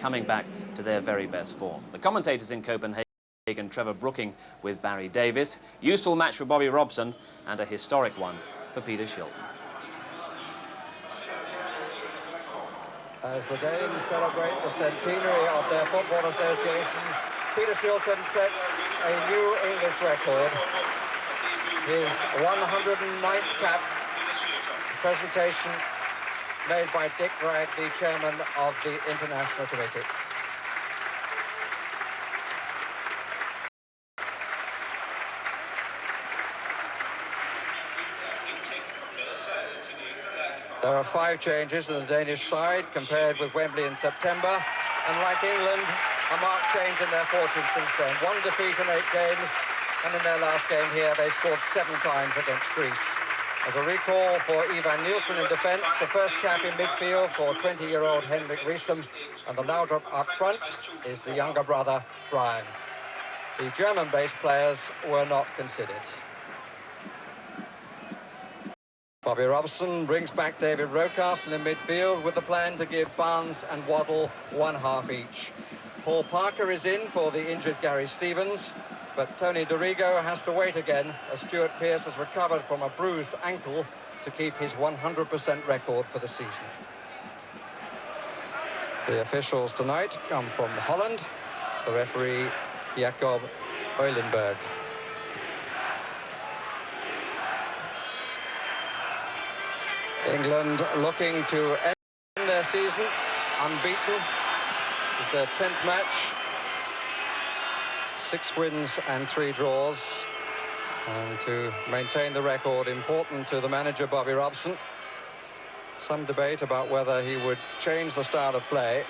coming back to their very best form. The commentators in Copenhagen, Trevor Brooking with Barry Davies. Useful match for Bobby Robson and a historic one for Peter Shilton. As the Danes celebrate the centenary of their Football Association, Peter Shilton sets a new English record. His 109th cap, presentation made by Dick Bragg, the chairman of the International Committee. There are 5 changes in the Danish side compared with Wembley in September, and like England, a marked change in their fortunes since then. 1 defeat in 8 games, and in their last game here, they scored 7 times against Greece. As a recall for Ivan Nielsen in defence, the first cap in midfield for 20-year-old Henrik Riesem, and the Laudrup up front is the younger brother, Brian. The German-based players were not considered. Bobby Robson brings back David Rocastle in midfield with the plan to give Barnes and Waddle 1 half each. Paul Parker is in for the injured Gary Stevens, but Tony Dorigo has to wait again as Stuart Pearce has recovered from a bruised ankle to keep his 100% record for the season. The officials tonight come from Holland, the referee Jacob Eulenberg. England looking to end their season unbeaten. It's their 10th match. 6 wins and 3 draws. And to maintain the record, important to the manager, Bobby Robson. Some debate about whether he would change the style of play.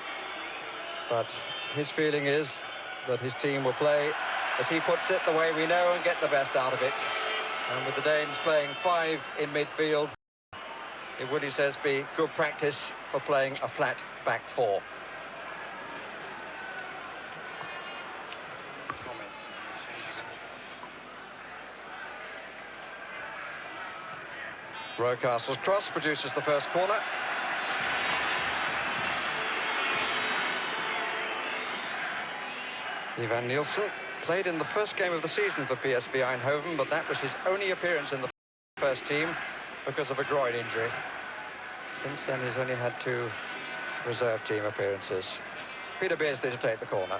But his feeling is that his team will play, as he puts it, the way we know and get the best out of it. And with the Danes playing 5 in midfield, it would, he says, be good practice for playing a flat back 4. Rocastle's cross produces the first corner. Ivan Nielsen played in the first game of the season for PSV Eindhoven, but that was his only appearance in the first team because of a groin injury. Since then, he's only had 2 reserve team appearances. Peter Beardsley to take the corner.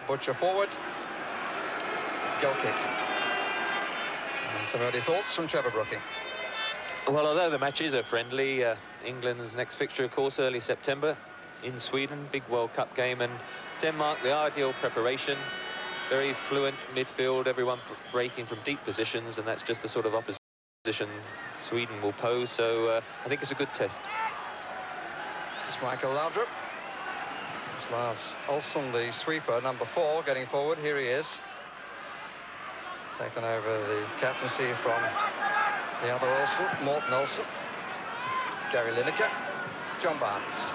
Butcher forward. Goal kick. And some early thoughts from Trevor Brooking. Well, although the match is a friendly, England's next fixture, of course, early September in Sweden, big World Cup game, and Denmark, the ideal preparation. Very fluent midfield, everyone breaking from deep positions, and that's just the sort of opposition Sweden will pose, so I think it's a good test. This is Michael Laudrup. It's Lars Olsen, the sweeper, number 4, getting forward. Here he is. Taken over the captaincy from the other Olsen, Morten Olsen. Gary Lineker, John Barnes.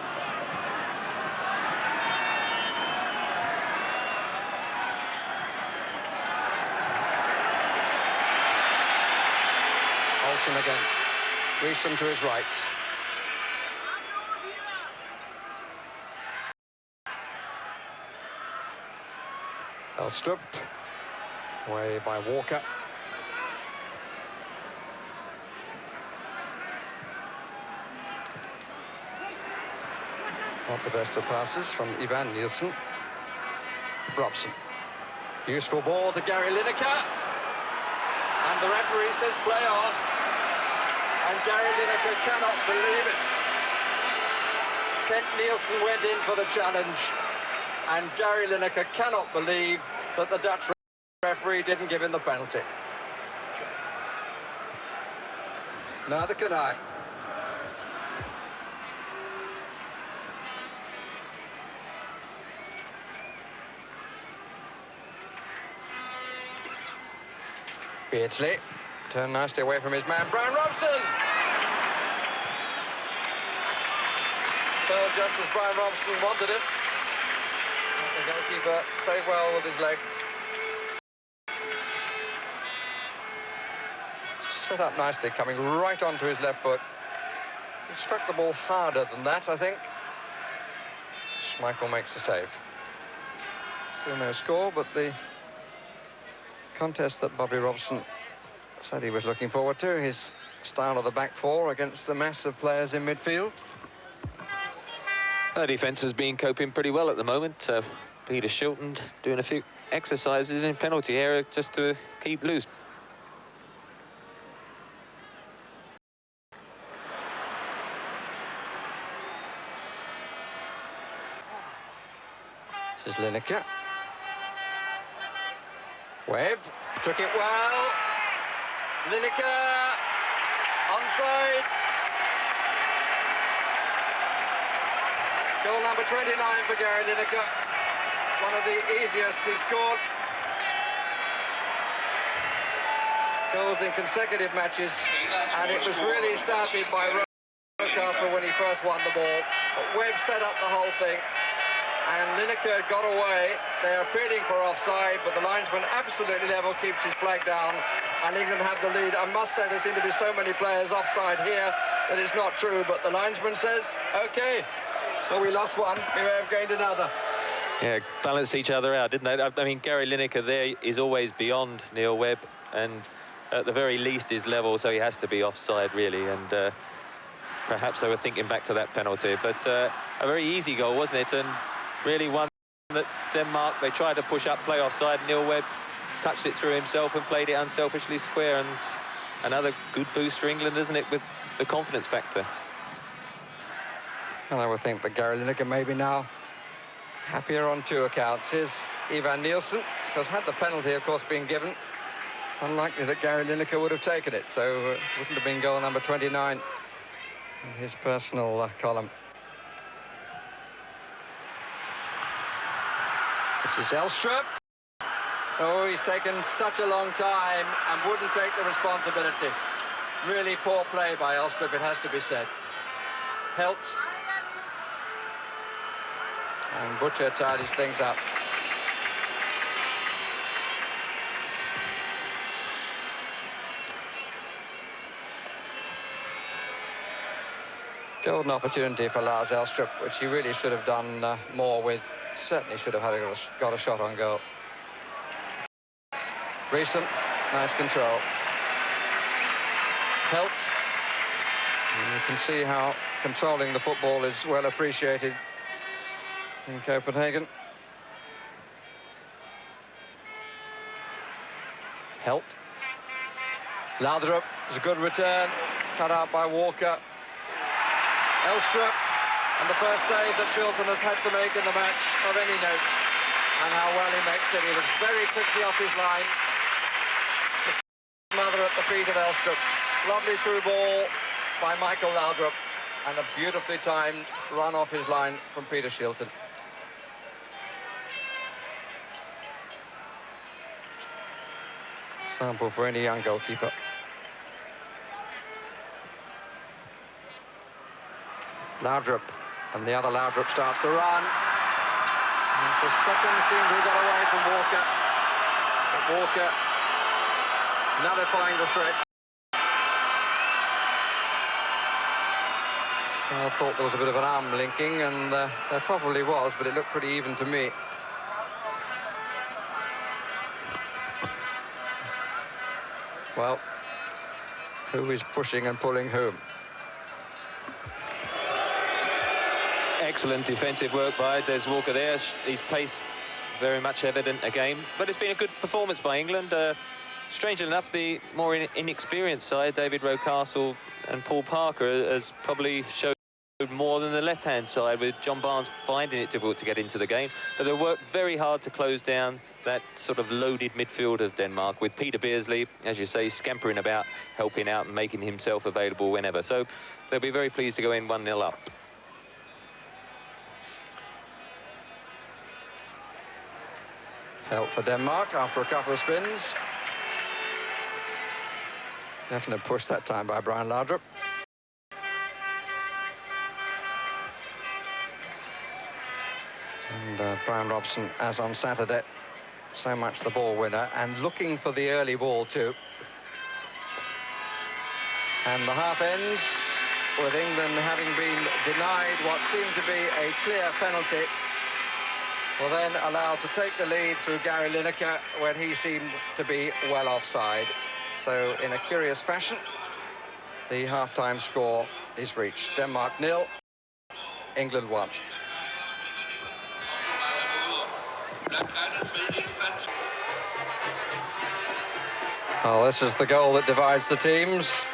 Olsen again. Riesem to his right. Elstrup, away by Walker. Not the best of passes from Ivan Nielsen. Robson. Useful ball to Gary Lineker. And the referee says play on. And Gary Lineker cannot believe it. Kent Nielsen went in for the challenge. And Gary Lineker cannot believe that the Dutch referee didn't give him the penalty. Neither can I. Beardsley turned nicely away from his man, Brian Robson. Fell just as Brian Robson wanted it. The goalkeeper saved well with his leg. Set up nicely, coming right onto his left foot. He struck the ball harder than that, I think. Michael makes the save. Still no score, but the contest that Bobby Robson said he was looking forward to, his style of the back four against the mass of players in midfield. Our defence has been coping pretty well at the moment. Peter Shilton doing a few exercises in penalty area just to keep loose. This is Lineker. Webb took it well. Lineker onside. Goal number 29 for Gary Lineker. One of the easiest he's scored. Goals in consecutive matches, and it was really started by Rocastle when he first won the ball. But Webb set up the whole thing. And Lineker got away. They are pleading for offside, but the linesman absolutely level, keeps his flag down, and England have the lead. I must say there seem to be so many players offside here that it's not true, but the linesman says, OK, well, we lost one, we may have gained another. Yeah, balance each other out, didn't they? I mean, Gary Lineker there is always beyond Neil Webb, and at the very least is level, so he has to be offside, really, and perhaps they were thinking back to that penalty. But a very easy goal, wasn't it? And really one that Denmark, they tried to push up, play offside. Neil Webb touched it through himself and played it unselfishly square, and another good boost for England, isn't it, with the confidence factor. And I would think that Gary Lineker maybe now happier on two accounts. Here's Ivan Nielsen, because had the penalty, of course, been given, it's unlikely that Gary Lineker would have taken it, so it wouldn't have been goal number 29 in his personal column. This is Elstrup. Oh, he's taken such a long time and wouldn't take the responsibility. Really poor play by Elstrup, it has to be said. Helps. And Butcher tidies things up. Golden opportunity for Lars Elstrup, which he really should have done more with. Certainly should have got a shot on goal. Recent, nice control. Peltz. And you can see how controlling the football is well appreciated in Copenhagen. Helt. Laudrup is a good return, cut out by Walker. Elstrup, and the first save that Shilton has had to make in the match of any note. And how well he makes it. He was very quickly off his line. Mother at the feet of Elstrup. Lovely through ball by Michael Laudrup, and a beautifully timed run off his line from Peter Shilton. Sample for any young goalkeeper. Laudrup, and the other Laudrup starts to run. And for a second seemed to have got away from Walker. But Walker nullifying the threat. I thought there was a bit of an arm linking, and there probably was, but it looked pretty even to me. Well, who is pushing and pulling whom? Excellent defensive work by Des Walker there. His pace very much evident again, but it's been a good performance by England. Strangely enough, the more inexperienced side, David Rocastle and Paul Parker, has probably showed more than the left-hand side, with John Barnes finding it difficult to get into the game. But they worked very hard to close down that sort of loaded midfield of Denmark, with Peter Beardsley, as you say, scampering about, helping out and making himself available whenever. So they'll be very pleased to go in 1-0 up. Help for Denmark after a couple of spins. Definite push that time by Brian Laudrup. And Brian Robson, as on Saturday, so much the ball winner, and looking for the early ball too. And the half ends with England having been denied what seemed to be a clear penalty were then allowed to take the lead through Gary Lineker when he seemed to be well offside. So, in a curious fashion, the half-time score is reached. Denmark 0, England 1. Well, this is the goal that divides the teams.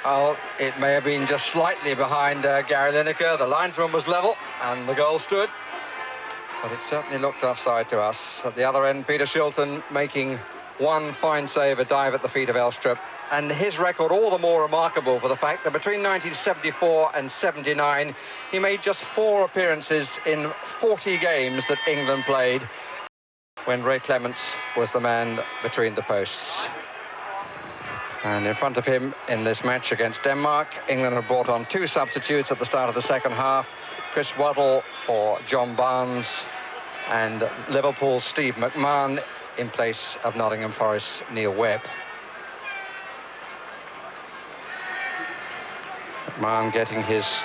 Oh, it may have been just slightly behind Gary Lineker. The linesman was level and the goal stood. But it certainly looked offside to us. At the other end, Peter Shilton making one fine save, a dive at the feet of Elstrup. And his record all the more remarkable for the fact that between 1974 and 79, he made just 4 appearances in 40 games that England played when Ray Clements was the man between the posts. And in front of him in this match against Denmark, England have brought on 2 substitutes at the start of the second half. Chris Waddle for John Barnes and Liverpool's Steve McMahon in place of Nottingham Forest's Neil Webb. McMahon getting his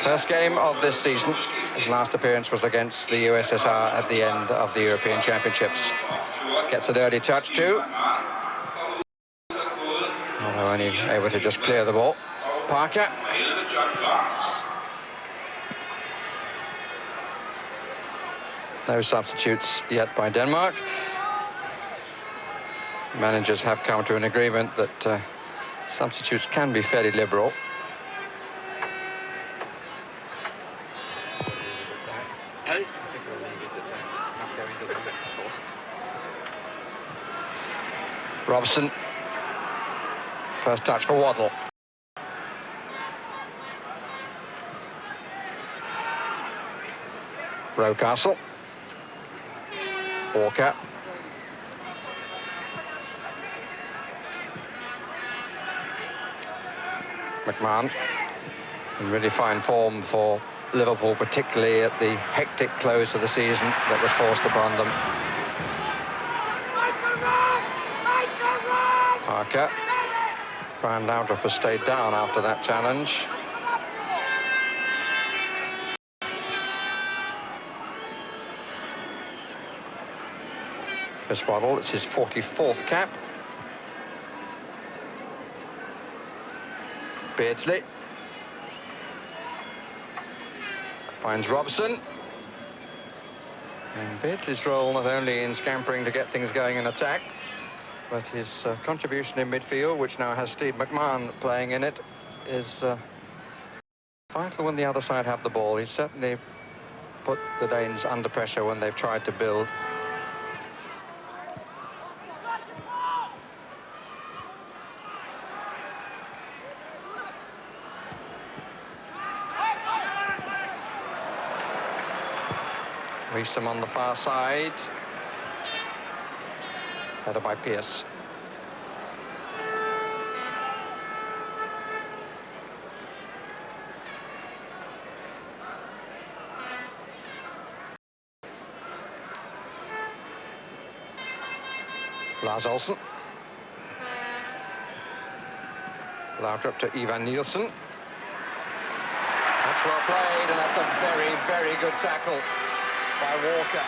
first game of this season. His last appearance was against the USSR at the end of the European Championships. Gets an early touch too. Although only able to just clear the ball. Parker. No substitutes yet by Denmark. Managers have come to an agreement that substitutes can be fairly liberal. Robson. First touch for Waddle. Rocastle. Walker. McMahon. In really fine form for Liverpool, particularly at the hectic close of the season that was forced upon them. Parker. Brian Laudrup has stayed down after that challenge. Chris Waddle, it's his 44th cap. Beardsley. Finds Robson. And Beardsley's role not only in scampering to get things going in attack, but his contribution in midfield, which now has Steve McMahon playing in it, is vital when the other side have the ball. He's certainly put the Danes under pressure when they've tried to build. Reesam on the far side. Header by Pearce. Lars Olsen. Laudrup to Ivan Nielsen. That's well played, and that's a very, very good tackle by Walker.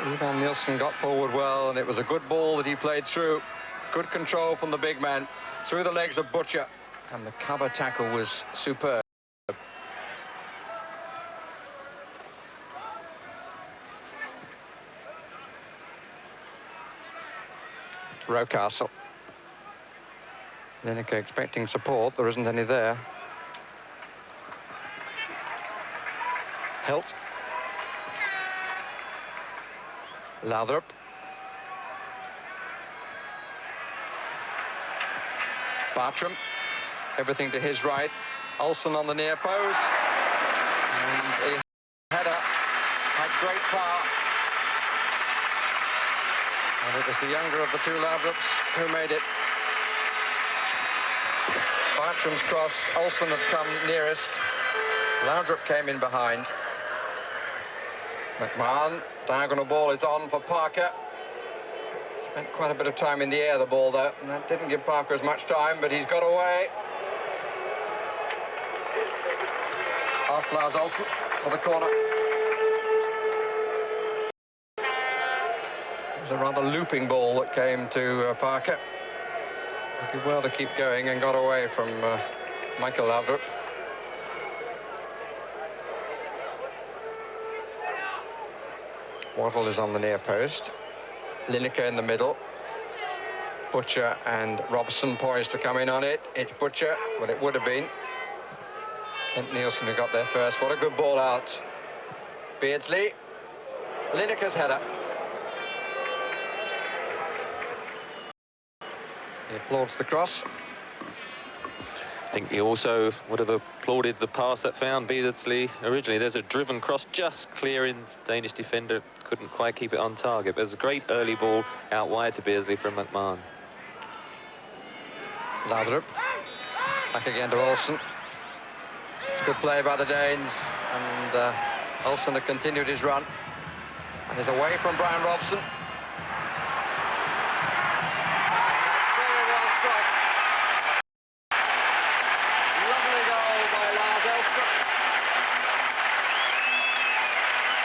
Ivan Nielsen got forward well, and it was a good ball that he played through. Good control from the big man, through the legs of Butcher, and the cover tackle was superb. Rocastle. Lineker expecting support, there isn't any there. Hilt. Laudrup. Bartram. Everything to his right. Olsen on the near post. And a header had great power. And it was the younger of the two Laudrups who made it. Bartram's cross, Olsen had come nearest. Laudrup came in behind. McMahon, diagonal ball is on for Parker. Spent quite a bit of time in the air, the ball though, and that didn't give Parker as much time, but he's got away. Off Lars Olsen for the corner. It was a rather looping ball that came to Parker. He did well to keep going and got away from Michael Laudrup. Waddle is on the near post. Lineker in the middle. Butcher and Robson poised to come in on it. It's Butcher, well, it would have been. Kent Nielsen who got there first. What a good ball out. Beardsley. Lineker's header. He applauds the cross. I think he also would have applauded the pass that found Beardsley originally. There's a driven cross just clearing Danish defender. Couldn't quite keep it on target. But there's a great early ball out wide to Beardsley from McMahon. Laudrup. Back again to Olsen. It's good play by the Danes. And Olsen has continued his run. And is away from Brian Robson.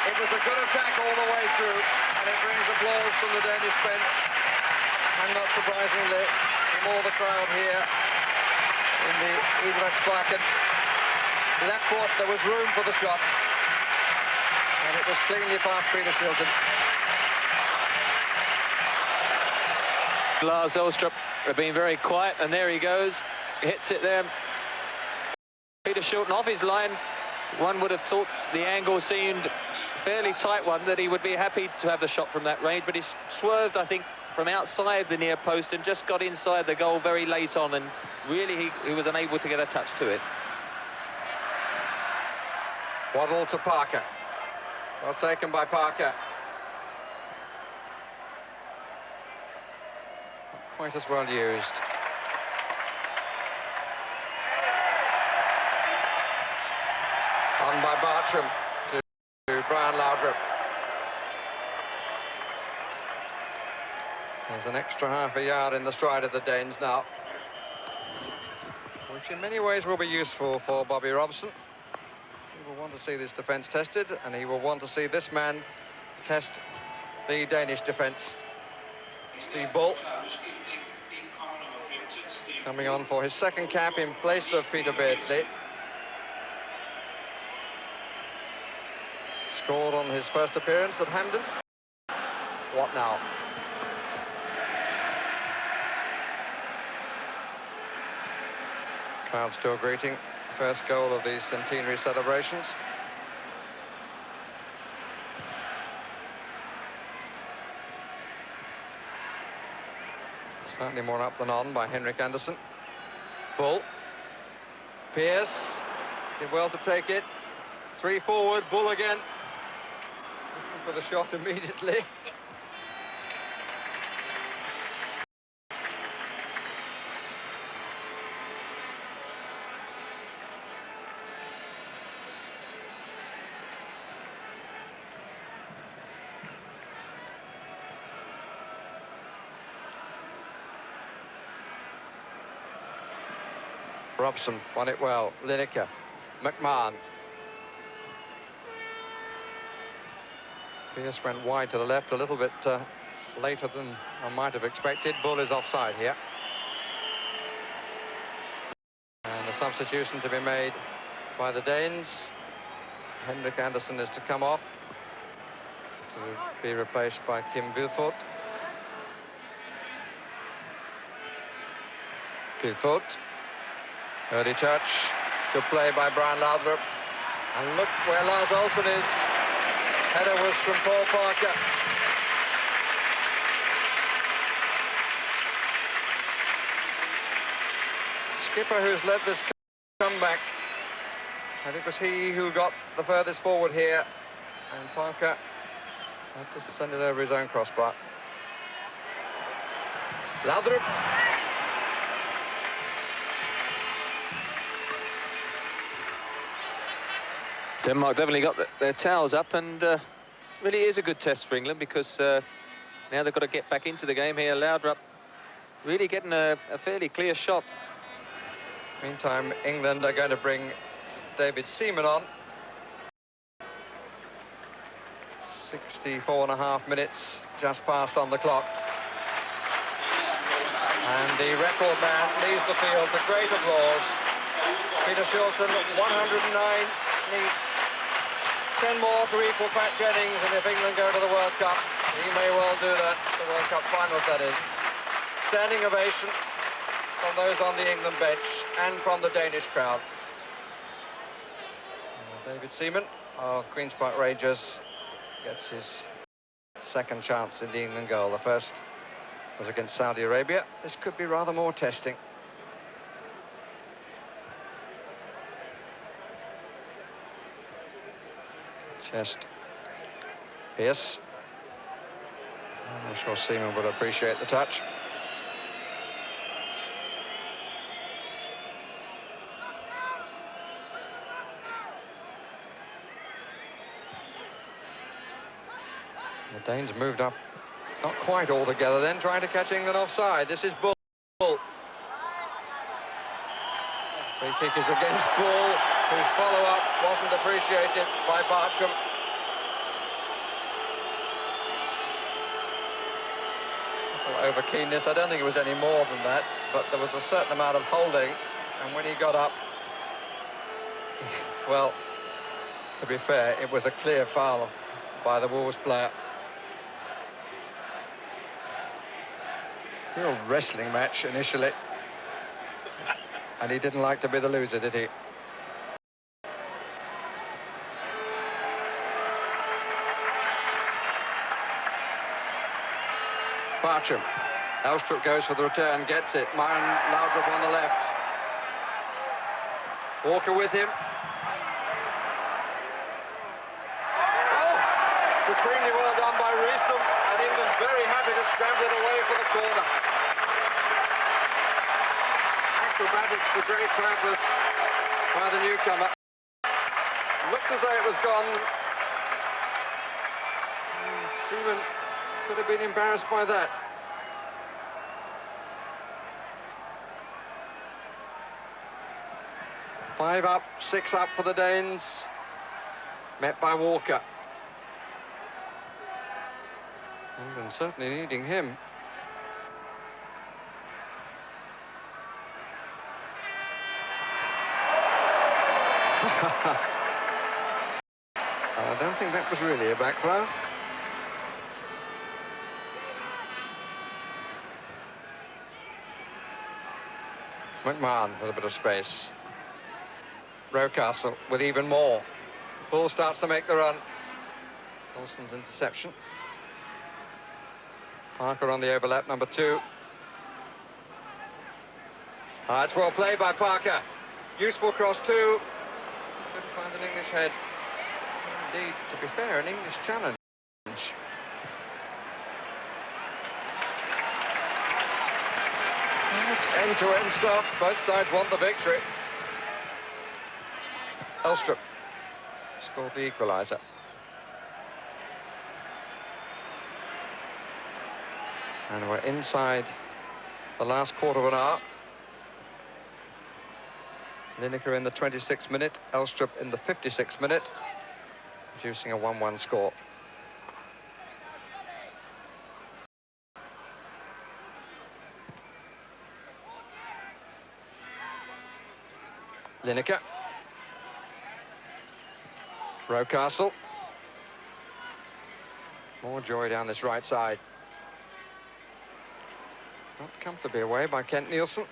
It was a good attack all the way through, and it brings applause from the Danish bench. And not surprisingly, from all the crowd here in the Idrætsparken. Left foot, there was room for the shot. And it was cleanly past Peter Shilton. Lars Elstrup have been very quiet, and there he goes. Hits it there. Peter Shilton off his line. One would have thought the angle seemed fairly tight one, that he would be happy to have the shot from that range, but he swerved, I think, from outside the near post and just got inside the goal very late on, and really he was unable to get a touch to it. Waddle to Parker. Well taken by Parker. Not quite as well used. On by Bartram to Brian Laudrup. There's an extra half a yard in the stride of the Danes now, which in many ways will be useful for Bobby Robson. He will want to see this defence tested, and he will want to see this man test the Danish defence. Steve Bull coming on for his second cap in place of Peter Beardsley. Scored on his first appearance at Hampden. What now? Crowd still greeting. First goal of these centenary celebrations. Certainly more up than on by Henrik Andersen. Bull. Pearce did well to take it. 3 forward, Bull again. Looking for the shot immediately. Robson won it well. Lineker. McMahon. Pearce went wide to the left a little bit later than I might have expected. Bull is offside here. And a substitution to be made by the Danes. Henrik Andersen is to come off to be replaced by Kim Vilfort. Vilfort. Early touch. Good play by Brian Laudrup. And look where Lars Olsen is. Header was from Paul Parker. Skipper who's led this comeback. And it was he who got the furthest forward here. And Parker had to send it over his own crossbar. Laudrup. Denmark definitely got their towels up, and really is a good test for England, because now they've got to get back into the game here. Laudrup really getting a fairly clear shot. Meantime, England are going to bring David Seaman on. 64.5 minutes just passed on the clock. And the record man leaves the field to great applause. Peter Shilton, 109, needs 10 more to equal Pat Jennings, and if England go to the World Cup, he may well do that, the World Cup finals, that is. Standing ovation from those on the England bench and from the Danish crowd. David Seaman of Queen's Park Rangers gets his second chance in the England goal. The first was against Saudi Arabia. This could be rather more testing. Chest. Pearce. I'm not sure Seaman would appreciate the touch. The Danes moved up, not quite all together then, trying to catch England offside. This is Bull. Free kick is against Bull, whose follow-up wasn't appreciated by Bartram. Over keenness, I don't think it was any more than that, but there was a certain amount of holding, and when he got up, well, to be fair, it was a clear foul by the Wolves player. Real wrestling match initially. And he didn't like to be the loser, did he? Bartram. Elstrup goes for the return, gets it. Myron Laudrup on the left. Walker with him. Oh! Supremely well done by Reesum, and England's very happy to scramble it away for the corner. Acrobatics to great purpose by the newcomer. Looked as though it was gone. Seaman could have been embarrassed by that. Five up, 6 up for the Danes. Met by Walker. England certainly needing him. I don't think that was really a back pass. McMahon with a bit of space. Rocastle with even more. Bull starts to make the run. Olsen's interception. Parker on the overlap, number 2. It's well played by Parker. Useful cross 2. Couldn't find an English head. Indeed, to be fair, an English challenge. It's end-to-end stuff. Both sides want the victory. Elstrup scored the equaliser. And we're inside the last quarter of an hour. Lineker in the 26th minute, Elstrup in the 56th minute, producing a 1-1 score. Lineker. Rocastle. More joy down this right side. Not comfortably away by Kent Nielsen.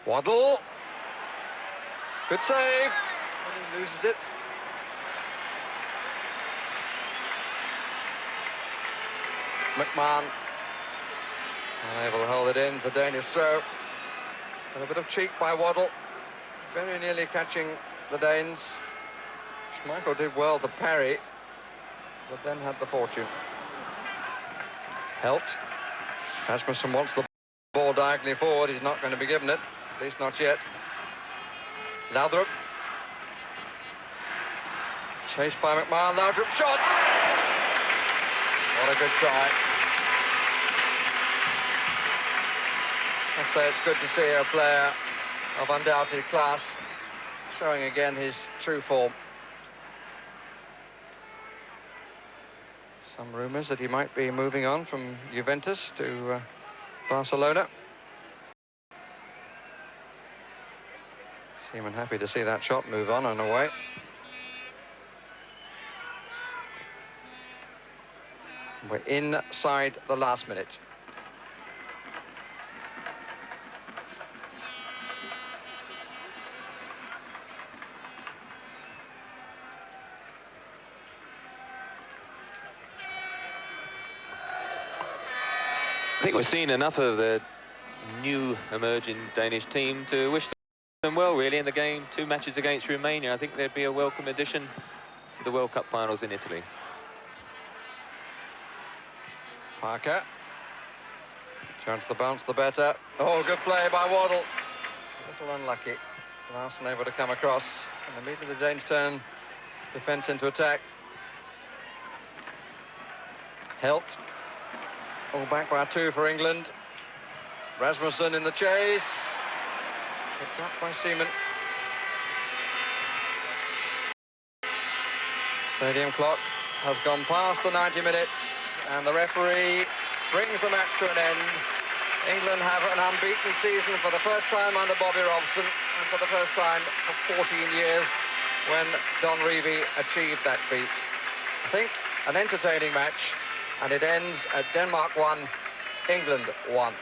Waddle. Good save. And he loses it. McMahon unable to hold it in. It's a Danish throw. And a bit of cheek by Waddle. Very nearly catching the Danes. Schmeichel did well to parry, but then had the fortune. Helped. Rasmussen wants the ball diagonally forward. He's not going to be given it. At least not yet. Laudrup. Chased by McMahon, now drip shot! What a good try. I say it's good to see a player of undoubted class showing again his true form. Some rumours that he might be moving on from Juventus to Barcelona. Seaman happy to see that shot move on and away. We're inside the last minute. I think we're seeing enough of the new emerging Danish team to wish them well, really, in the game. 2 matches against Romania. I think they'd be a welcome addition to the World Cup finals in Italy. Parker. Chance the bounce, the better. Oh, good play by Waddle. A little unlucky. Larson able to come across. And immediately the Danes turn defence into attack. Helt. All back by 2 for England. Rasmussen in the chase. Picked up by Seaman. Stadium clock has gone past the 90 minutes and the referee brings the match to an end. England have an unbeaten season for the first time under Bobby Robson and for the first time for 14 years when Don Revie achieved that feat. I think an entertaining match, and it ends at Denmark 1, England 1.